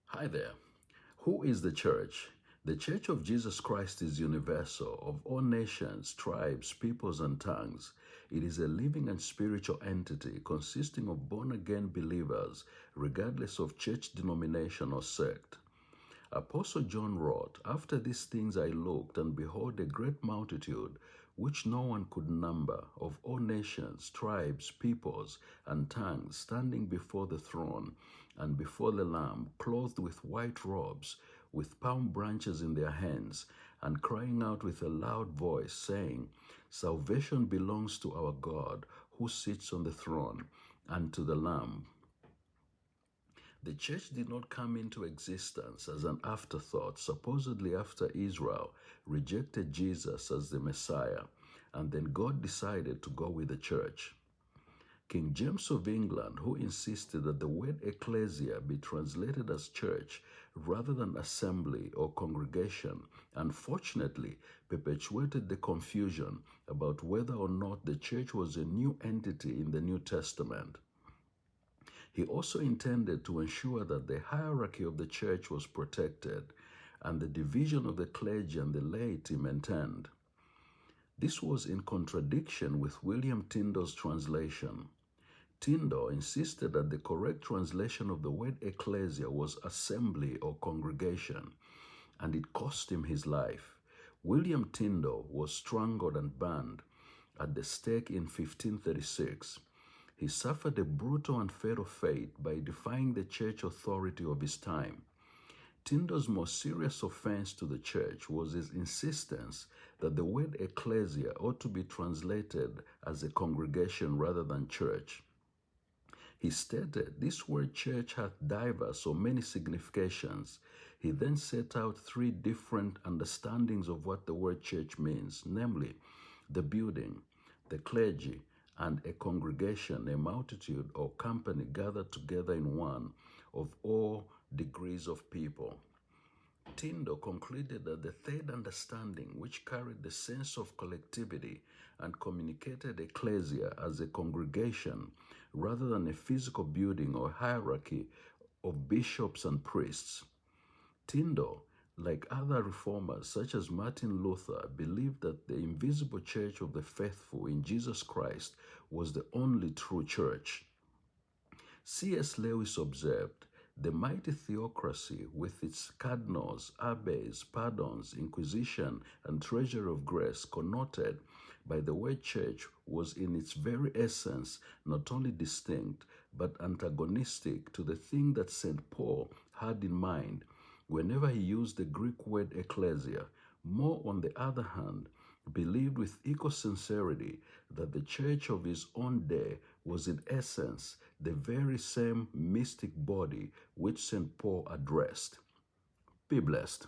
Hi there. Who is the church? The Church of Jesus Christ is universal, of all nations, tribes, peoples, and tongues. It is a living and spiritual entity consisting of born-again believers, regardless of church denomination or sect. Apostle John wrote, "After these things I looked, and behold, a great multitude, which no one could number, of all nations, tribes, peoples, and tongues, standing before the throne and before the Lamb, clothed with white robes, with palm branches in their hands, and crying out with a loud voice, saying, Salvation belongs to our God, who sits on the throne, and to the Lamb." The church did not come into existence as an afterthought, supposedly after Israel rejected Jesus as the Messiah, and then God decided to go with the church. King James of England, who insisted that the word Ekklesia be translated as church rather than assembly or congregation, unfortunately perpetuated the confusion about whether or not the church was a new entity in the New Testament. He also intended to ensure that the hierarchy of the church was protected and the division of the clergy and the laity maintained. This was in contradiction with William Tyndale's translation. Tyndale insisted that the correct translation of the word ecclesia was assembly or congregation, and it cost him his life. William Tyndale was strangled and burned at the stake in 1536. He suffered a brutal and fatal fate by defying the church authority of his time. Tyndale's most serious offense to the church was his insistence that the word ecclesia ought to be translated as a congregation rather than church. He stated, "This word church hath diverse or many significations." He then set out three different understandings of what the word church means, namely, the building, the clergy, and a congregation, a multitude or company gathered together in one of all degrees of people. Tyndale concluded that the third understanding, which carried the sense of collectivity and communicated ecclesia as a congregation rather than a physical building or hierarchy of bishops and priests. Tyndale, like other reformers such as Martin Luther, believed that the invisible church of the faithful in Jesus Christ was the only true church. C.S. Lewis observed, "The mighty theocracy with its cardinals, abbeys, pardons, inquisition, and treasury of grace connoted by the word church was in its very essence not only distinct but antagonistic to the thing that St. Paul had in mind whenever he used the Greek word ecclesia. More, on the other hand, believed with equal sincerity that the church of his own day was in essence the very same mystic body which St. Paul addressed." Be blessed.